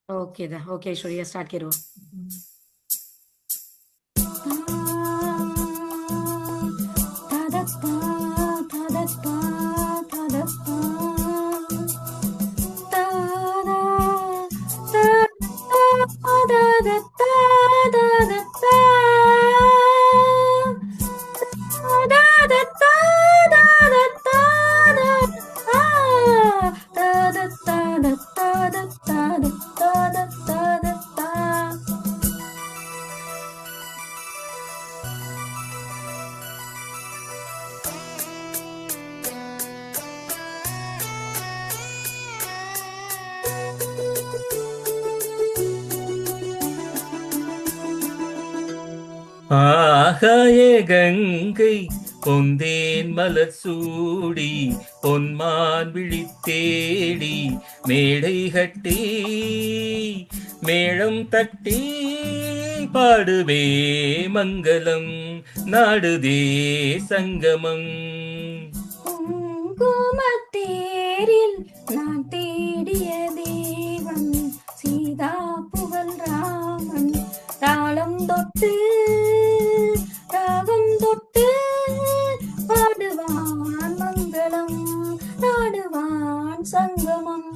Okay दा okay Aishwarya start करो. ஆகாய கங்கை பொந்தேன் மலர் சூடி பொன்மான் விழித்தேடி மேடை கட்டி மேளம் தட்டி பாடுவே மங்களம் நாடுதே சங்கமம். குங்குமத்தேரில் நான் தேடிய தேவன் சீதா புகழ் ராமன் தாளம் தொட்டு ராகம் தொட்டு பாடுவான் மங்களம் நாடுவான் சங்கமம்.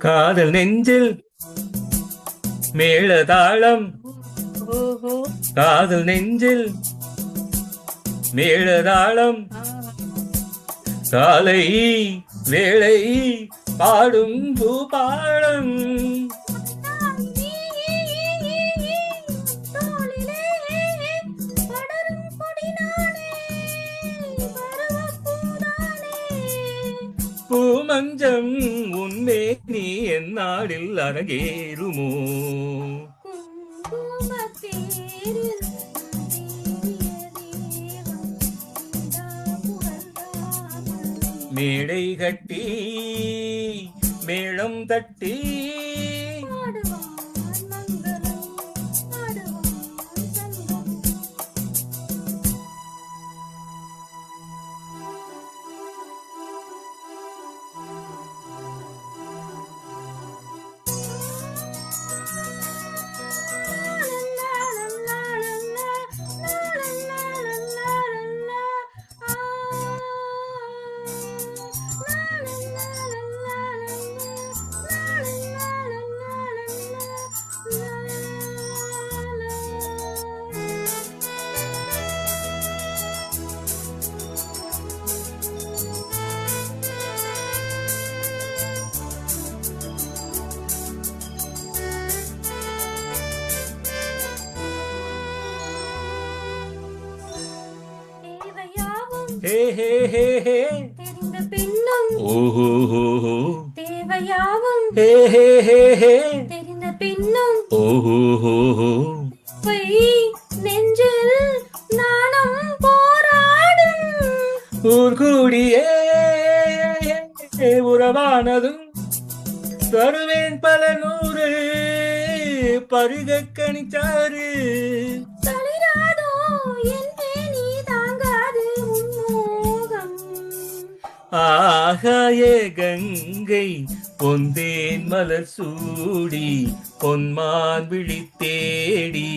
காதல் நெஞ்சில் மேளதாளம் காதல் நெஞ்சில் மேளதாளம் காலை வேளை பாடும் பூபாளம் பூமஞ்சம் உன்மே நீ எந்நாளில் அரங்கேறுமோ. மேடை கட்டி மேளம் தட்டி ஹே ஹே ஹே ஹே தெரிந்த பெண்ணும் ஓஹோ தேவையாவும் ஹே ஹே ஹே ஹே தெரிந்த பெண்ணும் ஓஹோ நெஞ்சில் நாணம் போராடும் ஊர் கூடியே உறவானதும் தருவேன் பல நூறு பருக கணிச்சாரு தளிராதோ என் நீ தாங்காது உன்மோகம். ஆகாய கங்கை பொந்தேன் மலர் சூடி பொன்மான் விழித்தேடி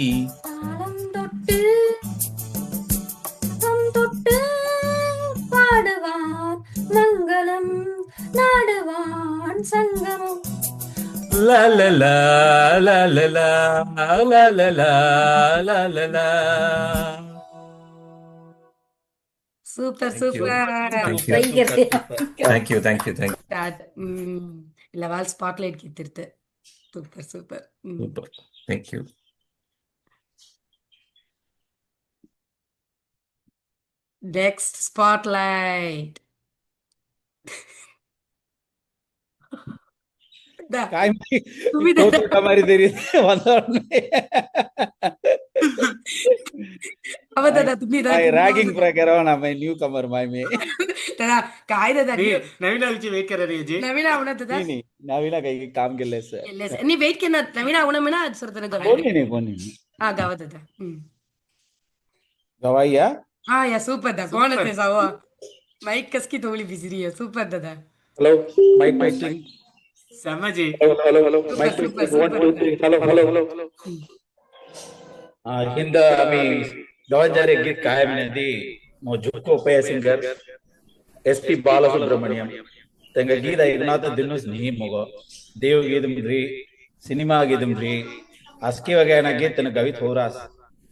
தாளம் தொட்டு தொட்டு பாடுவான் மங்களம் நாடுவான் சங்கமம். La la la la la la la la la la la. Super Thank you. Super Thank you. பயங்கர Thank you. Thank you. Thank you. Start ಇಲ್ಲ ವಾಲ್ ಸ್ಪಾಟ್ಲೈಟ್ ಕಿತ್ತಿರ್ತೆ super super. Super. Thank you. Next spotlight. மாதிரி தெரியுது வந்த உடனே. Ragging प्रकार ना मैं न्यू कमर माय में काय दादा नवीन आलीची वेट कर रही है जी. नवीन आवडत दादा नहीं नहीं नवीना काही काम केलंय सर. नहीं वेट केलं नवीन आवडत म्हणा सर त्याने कोणी नाही हा गावात दादा गवाई या हा या सूपर दादा कोण आहे जावा माईक कसकी थोडी बिझी आहे सूपर दादा. हेलो माइक टेस्टिंग समझे. Hello hello mike testing 1 2 3 hello hello hello. हिंद आम्ही गवाजारे गीत काय म्हणते मोजुको पे सिंगर एसपी बालसुब्रमण्यम तेंग गीत ऐकनात दिनुस नहीं मगो देव गीतम री सिनेमा गीतम री अस्की वगैरह गीत तन गवित हो रहा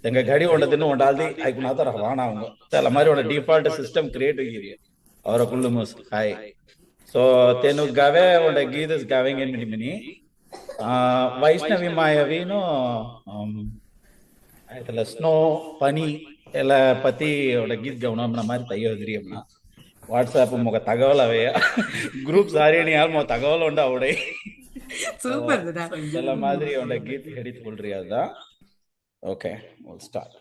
तेंग घड़ी उंड दिन उंडाल दी ऐकनात रवाना होगा चल हमारे उंड डिफॉल्ट सिस्टम क्रिएट हुई है और कुल्लू मुस हाय सो तेनु गवे उंड गीत गवेंगे मिनी वैष्णवी मायावी नो आयतला स्नो पनी ಎಲ್ಲ ಪತಿ ಅವಳ ಗೀತ್ ಗವನ மாதிரி தையோதிரி அப்படின்னா வாட்ஸ்அப் முக தகவல் அவையா குரூப் சாரிணி யார் மோ தகவல் உண்டு அவடே சூப்பர் ಎಲ್ಲ மாதிரி அவட கீத் எடுத்து கொள்றியா தான். Okay we'll start.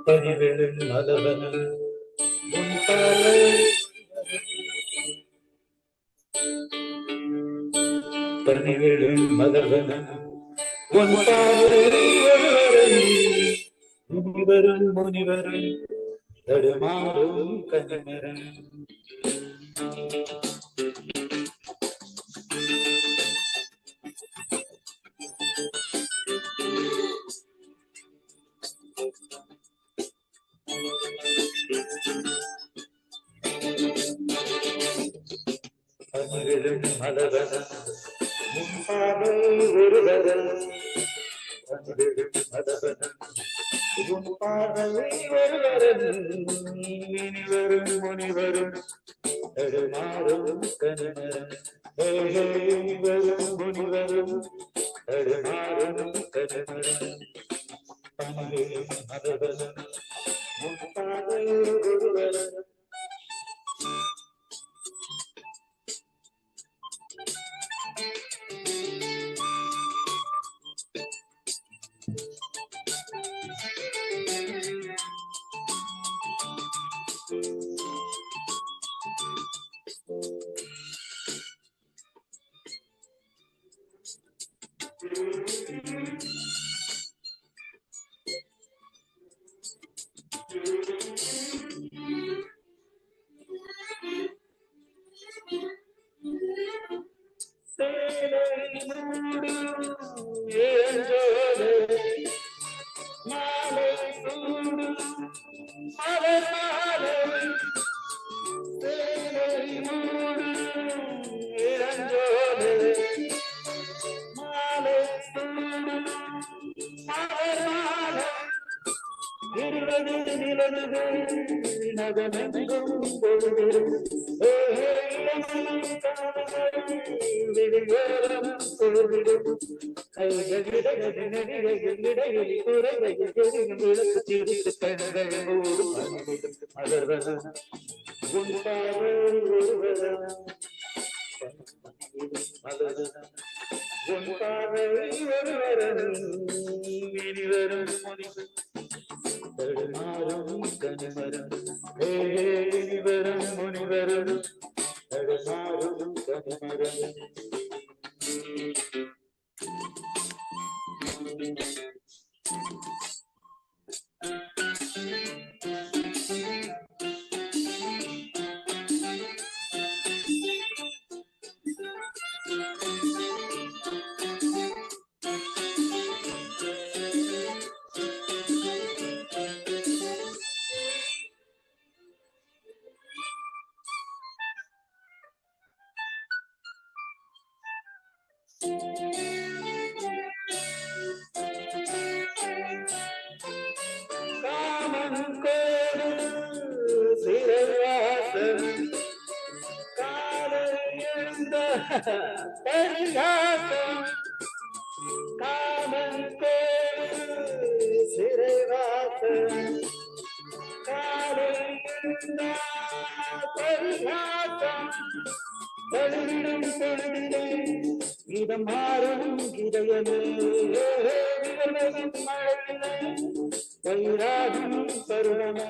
பனிவெளும் மலவனம் உன் பாலை பனிவெளும் மலவனம் உன் பாலை முனிவரும் முனிவரும் தடுமாறும் கனிமரம் பனிவெளும் மலவனம் உன் பாலை ஒருவரம் பனிவெளும் மலவனம் உன் பாலை ஒருவரம் முனிவரும் முனிவரும் தடுமாறும் கனிமரம் முனிவரும் முனிவரும் தடுமாறும் கனிமரம் பனிவெளும் மலவனம் உன் பாலை ஒருவரம். பரிகாசம் காமன் கோவில் சிறைவாசம் காதல் பரிகாசம் தழுவிடும் பொழுதிலே இதம் மாறும் இதயமே மழையிலே வைராகும் பருவமே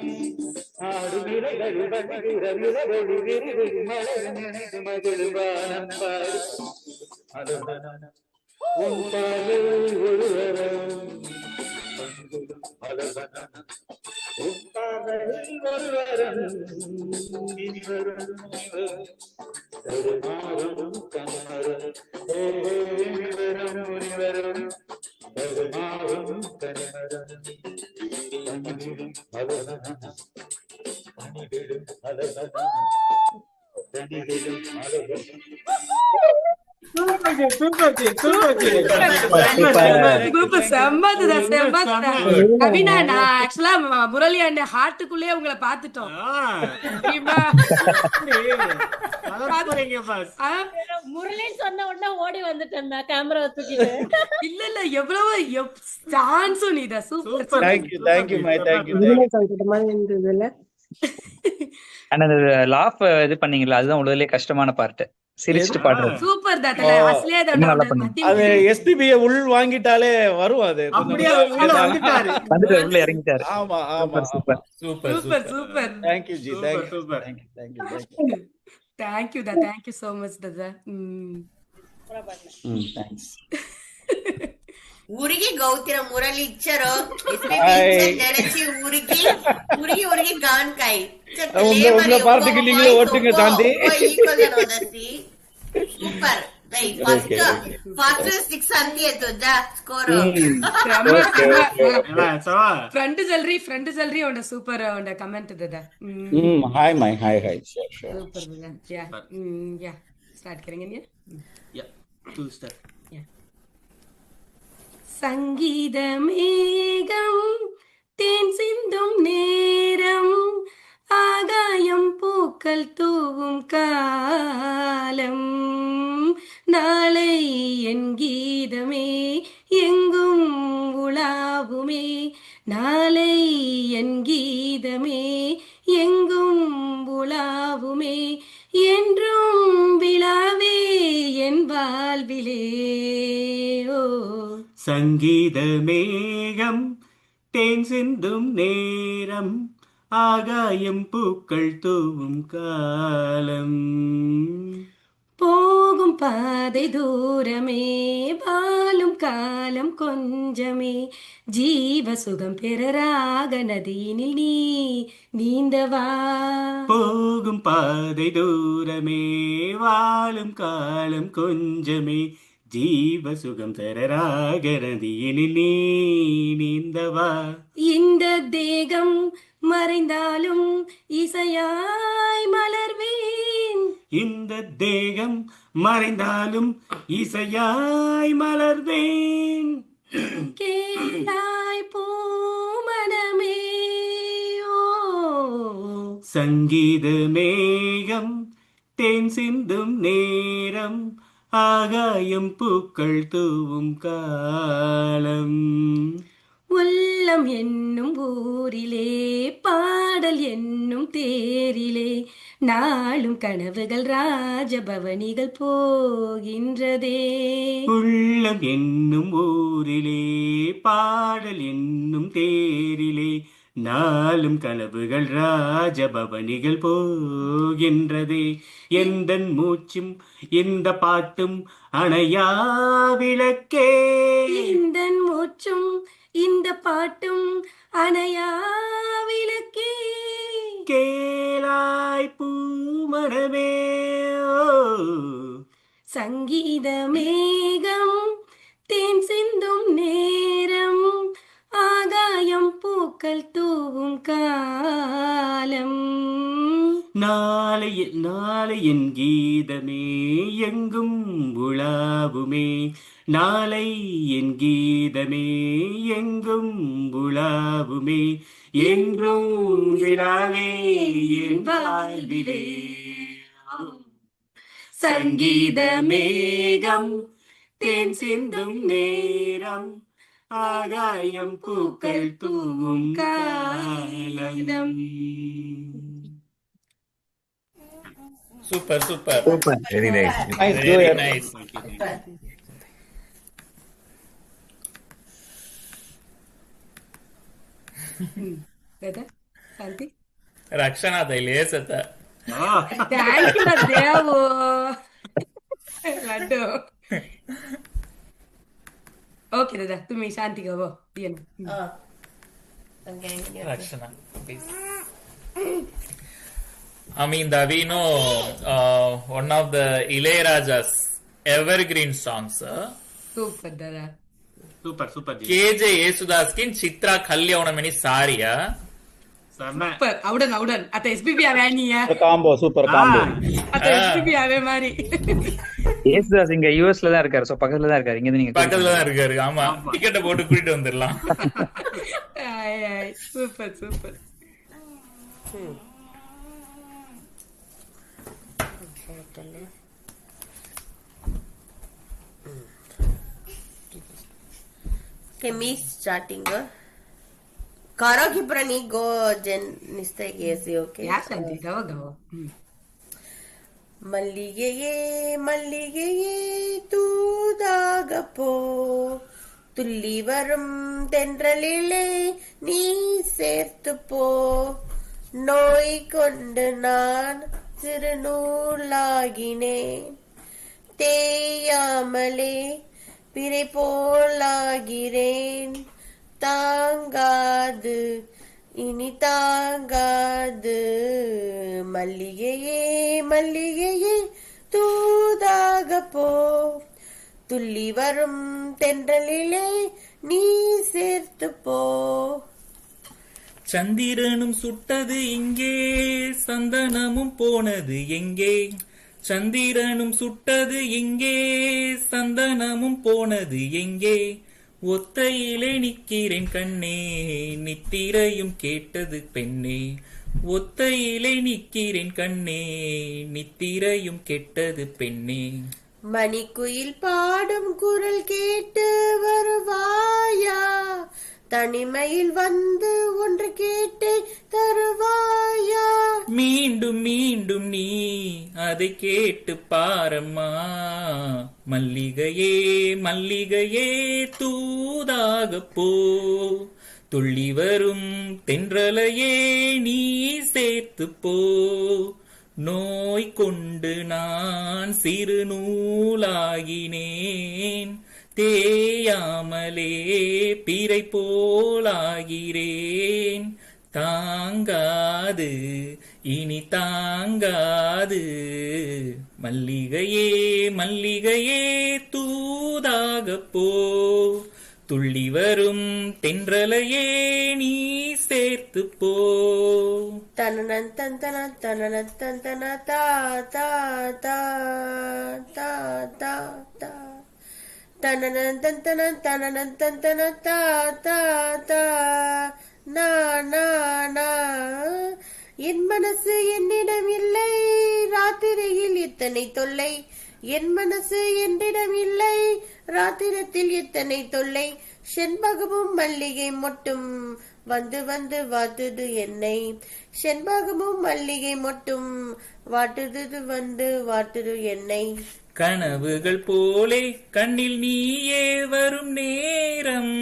ஆடு விலைகள் வழிகிற விலகொழி விரிவிழி மலர் நினைவு மகிழ்வானம் பாரு உன் பார்வை ஒருவரம் உன் பார்வை ஒருவரம் இனிவரும் தருமாறும் கண்மரம் இனிவரும் முனிவரும் தருமாறும் கண்மரம் பணிவிடும் அலசனம் பணிவிடும் அலசனம் பணிவிடும் அலசனம் கவினா நான் ஆக்சுவலா முரளி அண்ணே ஹார்ட்டுக்குள்ளே உங்களை பாத்துட்டோம். முரளின்னு சொன்ன உடனே ஓடி வந்துட்டேன் கேமரா தூக்கிட்டு. இல்ல இல்ல எவ்வளவு சான்ஸும் நீ தான் சூப்பர். Thank you my thank you. ஆனா அந்த லாஃப் இது பண்ணீங்களா, அதுதான் உள்ளதுலயே கஷ்டமான பார்ட். சிரிச்சிட்டு பாடுறது சூப்பர் தாத்தல அசலியே நல்லா அதோட பண்ணீங்க. அது எஸ்பிபியை உள் வாங்கிட்டாலே வரும் அது அப்படியே உள்ள வந்துட்டாரு. வந்துட்டு உள்ள இறங்கிட்டாரு. ஆமா ஆமா super super super super. Thank you ji thank you super. Thank you thank you தா தேங்க்யூ சோ மச் தாதா. தேங்க்ஸ். ఉరిగి గౌతిర మురళి ఇచ్చారు Hi. నడిచి ఉరిగి ఉరిగి ఉరిగి గాన్కాయ్ உங்க பார்ட்டிக்கு நீங்களே ஓட்டுங்க சாந்தி. సూపర్ ఫస్ట్ 6 అంతే ఎత్తుదా స్కోర్ ಫ್ರೆಂಡ್ ಜಲ್ರಿ ಉಂಡ ಸೂಪರ್ ಉಂಡ ಕಮೆಂಟ್ ದದ. Hi my hi hi super ದದ ಯಾ ಯಾ ಸ್ಟಾರ್ಟ್ ಕरेंगे या टू स्टार. சங்கீத மேகம் தேன் சிந்தும் நேரம் ஆகாயம் பூக்கள் தூவும் காலம் நாளை என் கீதமே எங்கும் உலாவுமே நாளை என் கீதமே எங்கும் உலாவுமே என்றும் விழாவே என் வாழ்விலே. ஓ சங்கீத மேகம் தேன் சிந்தும் நேரம் ஆகாயம் பூக்கள் தூவும் காலம் போகும் பாதை தூரமே வாழும் காலம் கொஞ்சமே ஜீவ சுகம் பெறராக நதியினில் நீ நீந்தவா. போகும் பாதை தூரமே வாழும் காலம் கொஞ்சமே ஜீவ சுகம் தரராக நதியினில் நீ நீந்தவா. இந்த தேகம் மறைந்தாலும் இசையாய் மலர்வேன் இந்த தேகம் மறைந்தாலும் இசையாய் மலர்வேன் கேளாய் பூமணமே. ஓ சங்கீத மேகம் தேன் சிந்தும் நேரம் ஆகாயம் பூக்கள் தூவும் காலம் உள்ளம் என்னும் ஊரிலே பாடல் என்னும் தேரிலே நாளும் கனவுகள் ராஜபவனிகள் போகின்றதே. உள்ளம் என்னும் ஊரிலே பாடல் என்னும் தேரிலே நாளும் கனவுகள் ராஜபவனிகள் போகின்றதே. எந்தன் மூச்சும் இந்த பாட்டும் அணையா விளக்கே எந்தன் மூச்சும் இந்த பாட்டும் அணையா விளக்கே கேளாய் பூமரமே. சங்கீத மேகம் தேன் சிந்தும் நேரம் ஆகாயம் பூக்கள் தூவும் காலம் நாளை நாளை என் கீதமே எங்கும் உலாவுமே நாளை என் கீதமே எங்கும் உலாவுமே என்றும் விழாவே என் வாழ்விலே. சங்கீத மேகம் தேன் சிந்தும் நேரம் ஆகாயம் பூக்கள் தூவும் காலம். Super super. Very nice. Very nice. ಶಾಂತಿ ರಕ್ಷಣಾ ತೈಲೇಸತ ಥ್ಯಾಂಕ್ ಯು ದೇವು ಲಡ್ಡು. ಓಕೆ दादा तुम्ही शांती का वो ये Rakshana, please. I mean, we know one of the Ilayaraja's evergreen songs. Super दादा. சூப்பர் சூப்பர் KJ Yesudaskiன் Chitra Kalyavanamani Saria. ಸೂಪರ್ ಅವಡನ್ ಅವಡನ್ ಅತ SPB ಅವೇ ನೀಯಾ காம்போ சூப்பர் காம்போ. ಅತ SPB ಅವೇ ಮಾರಿ. ஏசுதாஸ் இங்க யுஎஸ்ல தான் இருக்காரு. சோ பக்கத்துல தான் இருக்காரு. இங்க நீங்க பக்கத்துல தான் இருக்காரு. ஆமா, டிக்கெட் போட்டு கூட்டிட்டு வந்துடலாம். Super super. Okay, me starting. Karaoke prani go jen mistake easy, okay? ಯಾ ಶಾಂತಿ ಗವ ಗವ. மல்லிகையே மல்லிகையே தூதாக துள்ளி வரும் தென்றலிலே நீ சேர்த்து போ. நோய் கொண்டு நான் சிறுநூலாகினேன், தேயாமலே பிறை போலாகிறேன். தாங்காது இனி தாங்காது மல்லிகையே மல்லிகையே தூதாக துள்ளி வரும் தென்றலிலே நீ சேர்த்து போ. சந்திரனும் சுட்டது இங்கே, சந்தனமும் போனது எங்கே? சந்திரனும் சுட்டது இங்கே, சந்தனமும் போனது எங்கே? ஒத்தையிலே நிக்கிறேன் கண்ணே, நித்திரையும் கேட்டது பெண்ணே. ஒத்தையிலே நிக்கிறேன் கண்ணே, நித்திரையும் கெட்டது பெண்ணே. மணிக்குயில் பாடும் குரல் கேட்டு வருவாயா, தனிமையில் வந்து ஒன்று கேட்டு தருவாயா. மீண்டும் மீண்டும் நீ அதை கேட்டு பாரம்மா. மல்லிகையே மல்லிகையே தூதாக துள்ளி வரும் தென்றலையே நீ சேர்த்து போ. நோய் கொண்டு நான் சிறுநூலாகினேன், தேயாமலே பிறை போலாகிறேன். தாங்காது இனி தாங்காது மல்லிகையே மல்லிகையே தூதாக துள்ளி வரும் தென்றலையே நீ சேர்த்து போ. தனனன் தந்தன தனனன் தந்தன தா தா தா தா தா தா தனனன் தந்தன தனனன் தந்தன தா தா தா நா நா நா. என் மனசு என்னிடம் இல்லை, ராத்திரியில் இத்தனை தொல்லை. என் மனசு என்னிடம் இல்லை, ராத்திரத்தில் இத்தனை தொல்லை. செண்பகமும் மல்லிகை மொட்டும் வந்து வந்து வாட்டுது என்னை. செண்பகமும் மல்லிகை மொட்டும் வாட்டுது வந்து வாட்டுது என்னை. கனவுகள் போலே கண்ணில் நீயே வரும் நேரம்,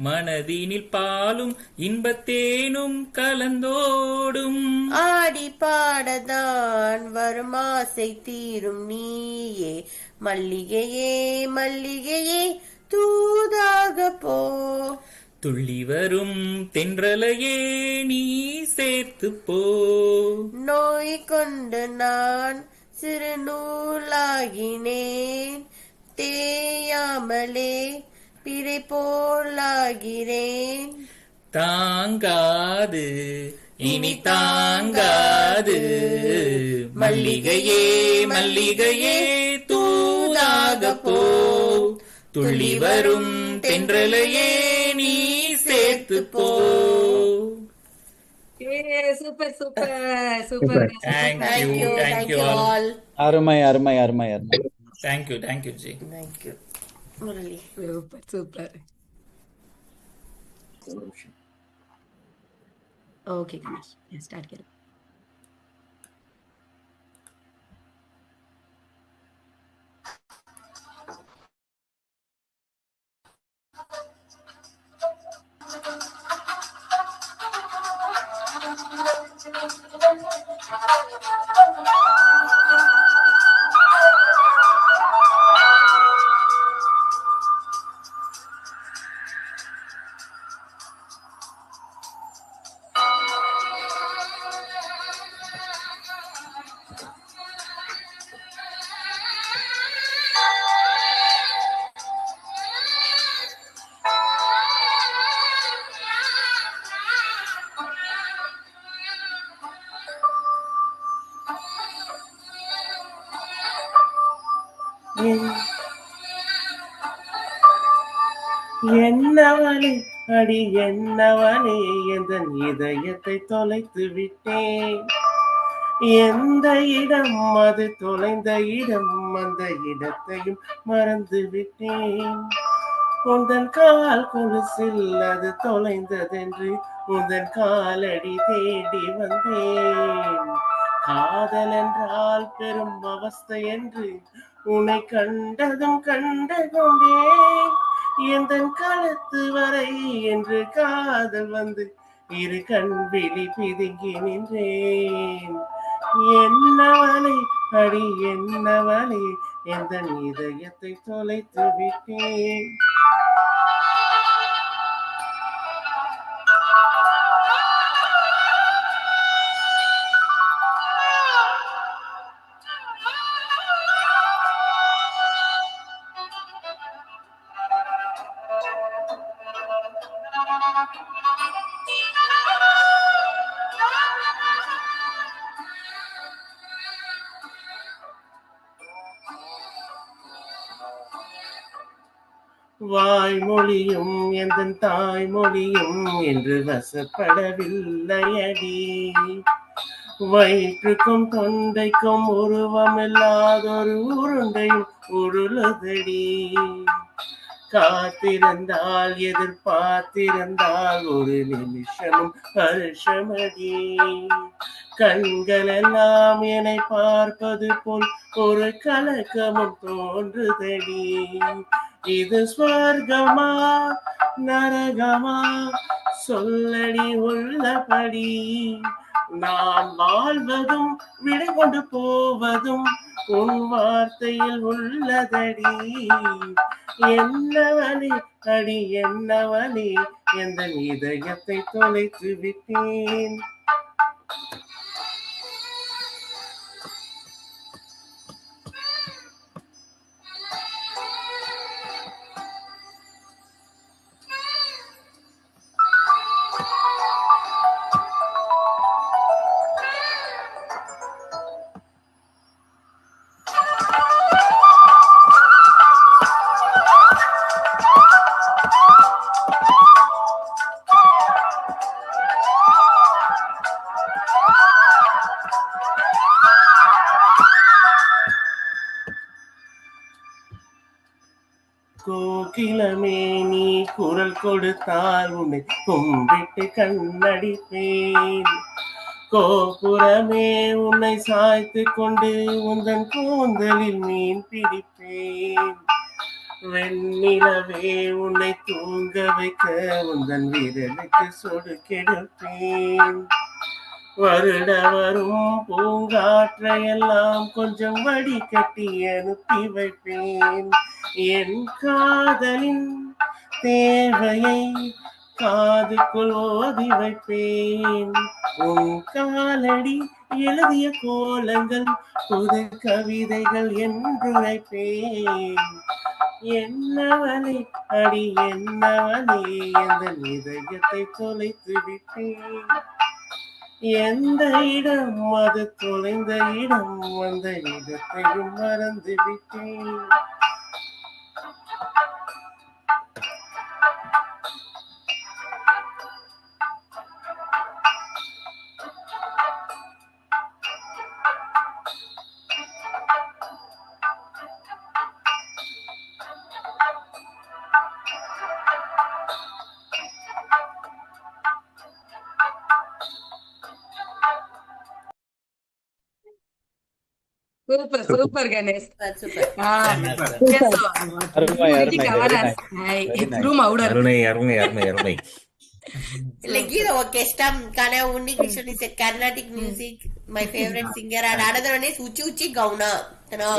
மனதினில் பாலும் இன்பத்தேனும் கலந்தோடும். ஆடி பாடதான் வரும் ஆசை தீரும் நீயே. மல்லிகையே மல்லிகையே தூதாக துள்ளி வரும் தென்றலையே நீ சேர்த்து போ. நோய் கொண்டு நான் சிறுநூலாகினேன், தேயாமலே பிறை போலாகிறேன். தாங்காது இனி தாங்காது மல்லிகையே மல்லிகையே தூதாக துள்ளி வரும் தென்றலையே நீ சேர்த்து போ. Super super super. Super. Thank you thank you thank you thank you all. All. அருமை அருமை அருமை அருமை. Thank you ji. Thank you Murali. Super super. Okay Ganesh start கरो. என்னவனே அடி என்னவனே எந்தன் இதயத்தை தொலைத்து விட்டேன். எந்த இடம் அது தொலைந்த இடம், அந்த இடத்தையும் மறந்து விட்டேன். உந்தன் கால் கொலுசில் அது தொலைந்ததென்று உந்தன் காலடி தேடி வந்தேன். காதல் என்றால் பெரும் அவஸ்தை என்று உன்னை கண்டதும் கண்டு கொண்டேன். எந்தன் கழுத்து வரை என்று காதல் வந்து இரு கண் விழி பிதுங்கி நின்றேன். என்னவனே அடி என்னவனே எந்தன் இதயத்தை தொலைத்து விட்டேன். வாய்மொழியும் எந்தன் தாய்மொழியும் என்று வசப்படவில்லையடி. வயிற்றுக்கும் தொண்டைக்கும் உருவமில்லாதொரு உருண்டையும் உருளுதடி. காத்திருந்தால் எதிர்பார்த்திருந்தால் ஒரு நிமிஷமும் வருஷமடி. கண்கள் எல்லாம் என்னை பார்ப்பது போல் ஒரு கலக்கமும் தோன்றுதடி. இது ஸ்வர்கமா நரகமா சொல்லடி உள்ளபடி. நான் வாழ்வதும் விடை கொண்டு போவதும் உன் வார்த்தையில் உள்ளதடி. என்னவனே அடி என்னவனே எந்த இதயத்தை தொலைத்து விட்டேன். கோகிலமே நீ குரல் கொடுத்தால் உன்னை கும்பிட்டு கண்ணடிப்பேன். கோபுரமே உன்னை சாய்த்து கொண்டு உந்தன் கூந்தலில் மீன் பிடிப்பேன். வெண்ணிலவே உன்னை தூங்க வைக்க உந்தன் விரலுக்கு சொடுக்கெடுப்பேன். வருட வரும் பூங்காற்றையெல்லாம் கொஞ்சம் வடிகட்டி அனுப்பி வைப்பேன். என் காதலின் தேவையை காதுக்குள் ஓதி வைப்பேன். உன் காலடி எழுதிய கோலங்கள் புது கவிதைகள் என்றுரைப்பேன். என்னவனே அடி என்னவனே எந்த இதயத்தை தொலைத்து விட்டேன். எந்த இடம் அது தொலைந்த இடம், அந்த இடத்தையும் மறந்து விட்டேன். Super super Ganesh. Super. Yes, so, அருமை, really அருமை, cover very us. nice. Hi, Very nice. room outer. அருமை அருமை அருமை அருமை. Like you know, orchestra, Kana Undi Krishnan is a Carnatic music, my favorite singer, and another one is Uchi Uchi Gauna. You know,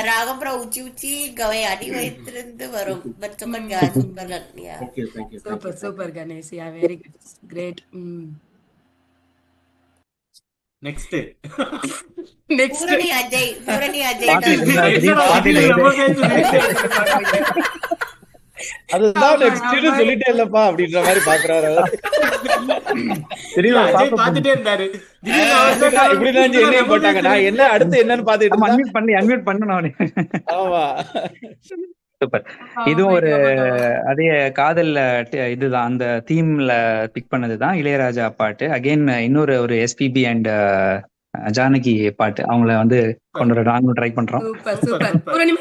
Ragam Pra Uchi Uchi Gawai Adi Vaitrindu Varum, but so much super. Yeah. Thank you, thank you. Super, super Ganesh. Yeah, very good. Great. Next Next. Purani Ajay. பாட்டு இருந்தா திடீர் பாட்டு அதுதான் next சொல்லிட்டே இல்லப்பா அப்படின்ற மாதிரி பாக்குறாரு அவர். தெரியுமா அஜய் பாத்துட்டே இருந்தாரு. திடீர்னு அவர் தான் இப்படிதான் என்னையும் போட்டாங்க. நான் என்ன அடுத்து என்னன்னு பாத்துட்டு நம்ம இருந்தேன். அன்மியூட் பண்ணணும் அவனே. ஆமா. சூப்பர். இதுவும் ஒரு அதே காதல் இதுதான், அந்த தீம்ல பிக் பண்ணதுதான் இளையராஜா பாட்டு. அகைன் இன்னொரு ஒரு எஸ்பிபி அண்ட் ஜானகி பாட்டு அவங்கள வந்து கொண்டு வர நாங்களும் ட்ரை பண்றோம். Super, super. Purani,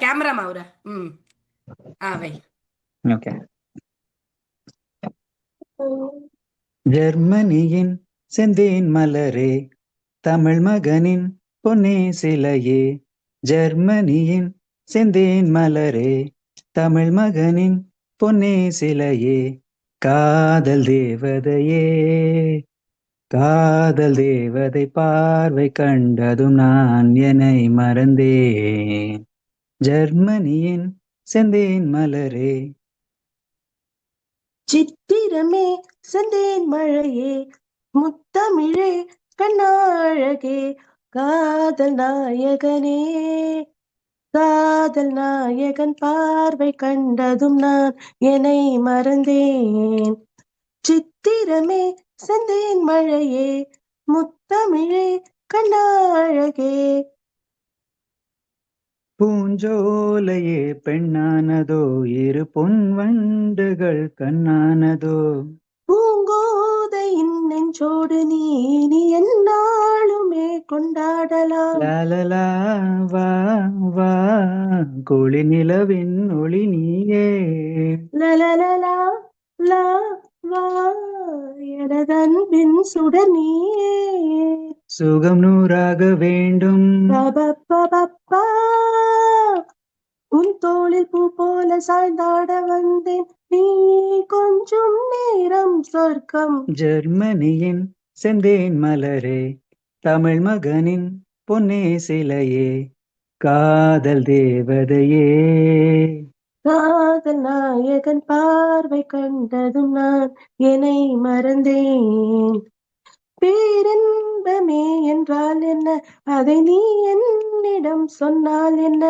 camera maura. Vai. Okay. ஜெர்மனியின் செந்தேன் மலரே, தமிழ் மகனின் பொன்னே சிலையே, ஜெர்மனியின் செந்தேன் மலரே, தமிழ் மகனின் பொன்னே சிலையே, காதல் தேவதையே, காதல் தேவதை பார்வை கண்டதும் நான் என்னை மறந்தேன், ஜெர்மனியின் செந்தேன் மலரே. சித்திரமே செந்தேன் மழையே, முத்தமிழே கண்ணாழகே, காதல் நாயகனே, காதல் நாயகன் பார்வை கண்டதும் நான் என்னை மறந்தேன். சித்திரமே செந்தேன் மழையே, முத்தமிழே கண்ணாழகே. பூஞ்சோலையே பெண்ணானதோ, இரு பொன் வண்டுகள் கண்ணானதோ, பூங்கோதையின் நெஞ்சோடு நீ என்னாலுமே கொண்டாடலாம். லாலலா வா வா கோழி நிலவின் ஒளி நீயே, லலலலா லா வா எனதன்பின் சுடர் நீயே. சுகம் நூறாக வேண்டும். பபப்பபப்பா, உன் தோளில் பூ போல சாய்ந்தாட வந்தேன், நீ கொஞ்சம் நேரம் சொர்க்கம். ஜெர்மனியின் செந்தேன் மலரே, தமிழ் மகனின் பொன்னே சிலையே, காதல் தேவதையே, காதல் நாயகன் பார்வை கண்டதும் நான் என்னை மறந்தேன். பேரின்பமே என்றால் என்ன, அதை நீ என்னிடம் சொன்னால் என்ன.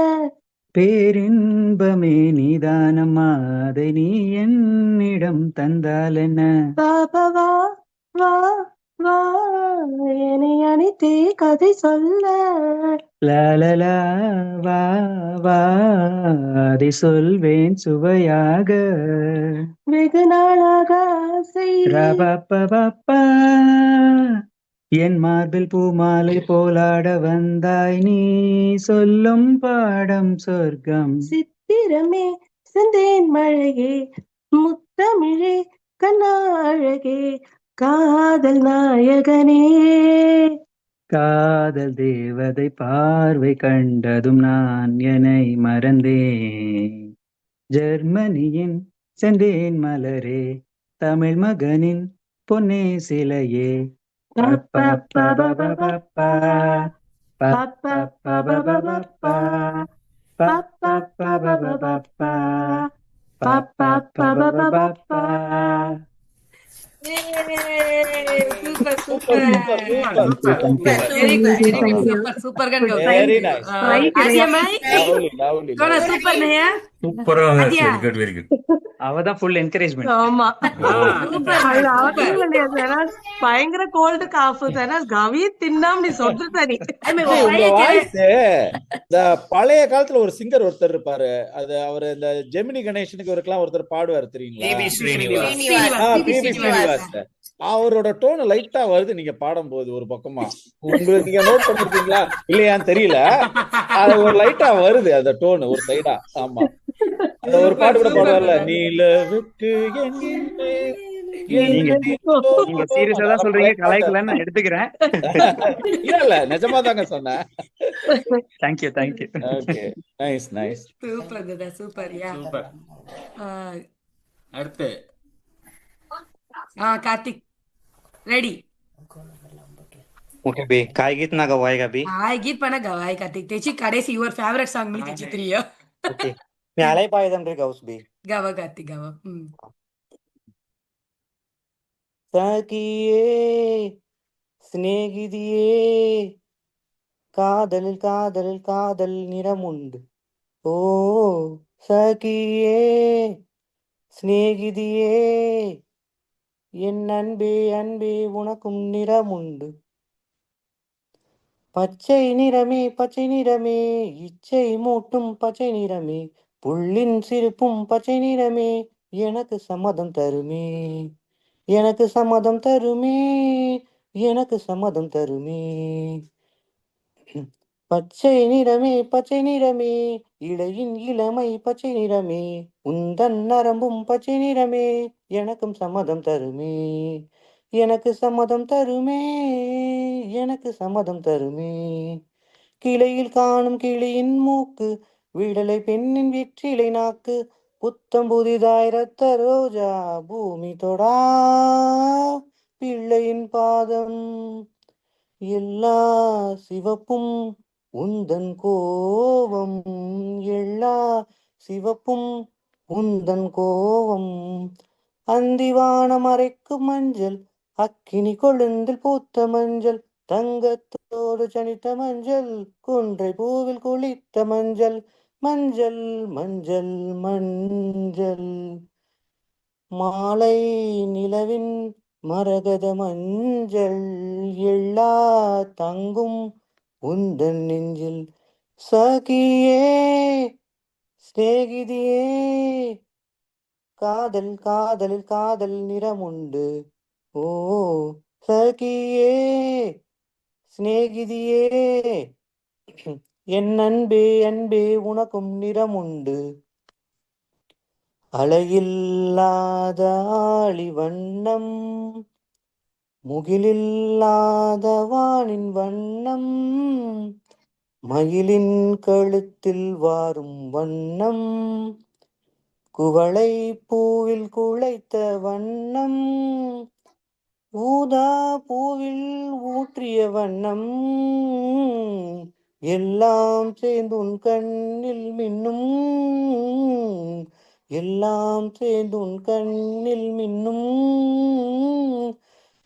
பேரின்பமே நீதானம்மா, அதை நீ என்னிடம் தந்தால் என்ன. பாபவா வா வா என்னை அனைத்தே கதை சொல்ல. லாலலா வா வா அதை சொல்வேன் சுவையாக. வெகு நாளாக ஆசை. ரபப்பபப்பா, என் மார்பில் பூமாலை போலாட வந்தாய், நீ சொல்லும் பாடம் சொர்க்கம். சித்திரமே செந்தேன் மழையே, முத்தமிழே கண்ணாழகே, காதல் நாயகனே, காதல் தேவதை பார்வை கண்டதும் நான் என்னை மறந்தேன். ஜெர்மனியின் செந்தேன் மலரே, தமிழ் மகனின் பொன்னே சிலையே, பப்பப்பபபபப்பா, பப்பப்பபபபப்பா, பப்பப்பபபபப்பா, பப்பப்பபபபப்பா. Super, super. Very good. Super, super gan go. Very nice. Asia mai? Lovely, lovely, Kona lovely. super nahi hai? சூப்பரா அஜயா. Very good very good. அவதான் ஃபுல் என்கரேஜ்மெண்ட். ஆமா Super. அது அவசியம் பயங்கர கோல்டு காஃபு தானே கவி தின்னாம நீ சொல்ற சரி. உங்க வாய்ஸ் இந்த பழைய காலத்துல ஒரு சிங்கர் ஒருத்தர் இருப்பாரு, அது அவரு இந்த ஜெமினி கணேசனுக்கு ஒருக்கெல்லாம் ஒருத்தர் பாடுவார் தெரியுங்களா? PB ஸ்ரீனிவாஸ். PB ஸ்ரீனிவாஸ். அவரோட டோன் லைட்டா வருது நீங்க பாடும்போது ஒரு பக்கமா. உங்களுக்கு நீங்க நோட் பண்ணிருக்கீங்களா இல்லையான்னு தெரியல, அது ஒரு லைட்டா வருது அந்த டோன் ஒரு சைடா. ஆமா, அந்த ஒரு பாட்டு கூட பாடுவார்ல, நீலவுக்கு நீங்க நீங்க சீரியஸா தான் சொல்றீங்க, கலாய்க்கலன்னு நான் எடுத்துக்கிறேன். இல்ல நிஜமா தாங்க சொன்னேன். Thank you thank you. Okay, nice nice. Super தாதா, சூப்பர். Yeah super. அடுத்து கார்த்திக் ரெடி. ओके बे काय गीत ना गवाएगा बे. गीत पण गवाय कार्तिक त्याची कडेसी युअर फेवरेट सॉन्ग मी त्याची तरी ओके मी आलाय पायदम रे गाऊस बे. गावा कार्तिक गावा. സഖിയേ സ്നേഹിതിയേ കാതലിൽ കാതലിൽ കാതൽ നിറമുണ്ട്. ഓ സഖിയേ സ്നേഹിതിയേ என் அன்பே அன்பே உனக்கும் நிறமுண்டு. பச்சை நிறமே பச்சை நிறமே இச்சை மூட்டும் பச்சை நிறமே புள்ளின் சிரிப்பும் பச்சை நிறமே எனக்கு சம்மதம் தருமே எனக்கு சம்மதம் தருமே எனக்கு சம்மதம் தருமே. பச்சை நிறமே இடையின் இளமை பச்சை நிறமே உந்தன் நரம்பும் பச்சை நிறமே எனக்கும் சம்மதம் தருமே எனக்கு சம்மதம் தருமே எனக்கு சம்மதம் தருமே. கிளையில் காணும் கிளியின் மூக்கு விடலை பெண்ணின் வெற்றிலை நாக்கு புத்தம் புதிதாய் ரத்த ரோஜா பூமி தொடா பிள்ளையின் பாதம் எல்லா சிவப்பும் உந்தன் கோவம் எல்லா சிவப்பும் உந்தன் கோவம். அந்திவானம் அரைக்கும் மஞ்சள் அக்கினி கொழுந்தில் பூத்த மஞ்சள் தங்கத்தோடு ஜனித்த மஞ்சள் குன்றை பூவில் குளித்த மஞ்சள் மஞ்சள் மஞ்சள் மஞ்சள் மாலை நிலவின் மரகத மஞ்சள் எல்லா தங்கும் உந்தன் நெஞ்சில். சகியே சிநேகிதியே காதல் காதலில் காதல் நிறமுண்டு. ஓ சகியே சிநேகிதியே என் அன்பே அன்பே உனக்கும் நிறமுண்டு. அலையில்லாத ஆழி வண்ணம் முகிலில்லாத வானின் வண்ணம் மயிலின் கழுத்தில் வாரும் வண்ணம் குவளை பூவில் குழைத்த வண்ணம் ஊதா பூவில் ஊற்றிய வண்ணம் எல்லாம் சேர்ந்து உன் கண்ணில் மின்னும் எல்லாம் சேர்ந்து உன் கண்ணில் மின்னும்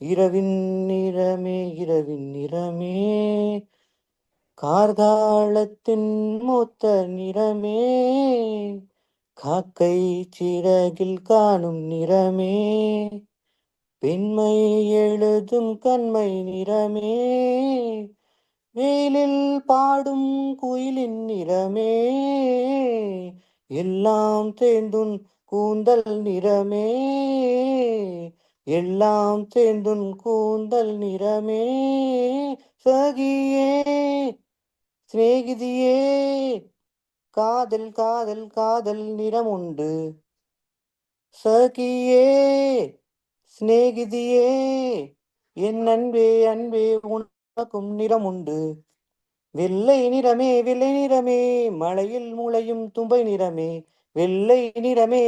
இரவின் நிறமே இரவின் நிறமே கார்காலத்தின் மூத்த நிறமே காக்கை சிறகில் காணும் நிறமே பெண்மை எழுதும் கண்மை நிறமே வெயிலில் பாடும் குயிலின் நிறமே எல்லாம் தேர்ந்துன் கூந்தல் நிறமே எல்லாம் தேர்ந்துன் கூந்தல் நிறமே. சகியே சிநேகிதியே காதல் காதல் காதல் நிறமுண்டு. சகியே சிநேகிதியே என் அன்பே அன்பே உனக்கும் நிறமுண்டு. வெள்ளை நிறமே மழையில் முளையும் தும்பை நிறமே வெள்ளை நிறமே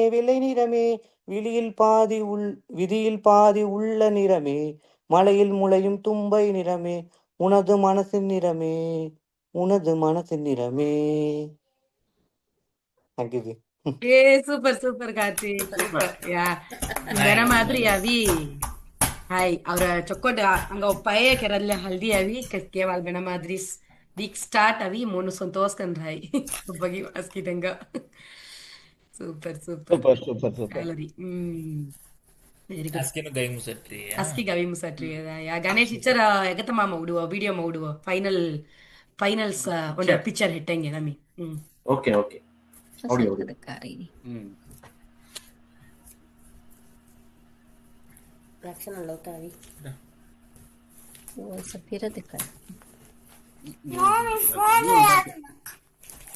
விழியில் பாதி உள்ள நிறமே மழையில் முளையும் தும்பை நிறமே உனது மனசின் நிறமே உனது மனசின் நிறமே. Thank you. Super super Karthik, super. Yeah ಬೇರೆ ಮಾದ್ರಿ ಅವಿ ಹಾಯ್ ಅವರ ಚೊಕ್ಕೋಟ ಹಂಗ ಪಯ ಕೆರಲ್ಲ ಹಲ್ದಿ ಅವಿ ಕೇವಲ ಬೇಡ ಮಾದ್ರಿ ವೀಕ್ ಸ್ಟಾರ್ಟ್ ಅವಿ ಮೋನು ಸಂತೋಷಕಂದ್ರ ಹಾಯ್ ಬಗಿ ಅಸ್ಕಿದಂಗ. Super super super super super. ಕ್ಯಾಲರಿ very good. Askinu gai musatri. ಅಸ್ಕಿ ಗವಿ ಮುಸಟ್ರಿ ಯಾ ಗಣೇಶ್ ಇಚ್ಚರ ಎಗತ ಮಾಮ ಉಡುವ ವಿಡಿಯೋ ಮಾಡುವ ಫೈನಲ್ಸ್ ಒಂದು ಪಿಕ್ಚರ್ ಹಿಟ್ಟಂಗೆ ನಮಿ. ಓಕೆ ಓಕೆ audio ಲಕ್ಷಣ ಲೌತಾವಿ वो सब फिर दिक्कत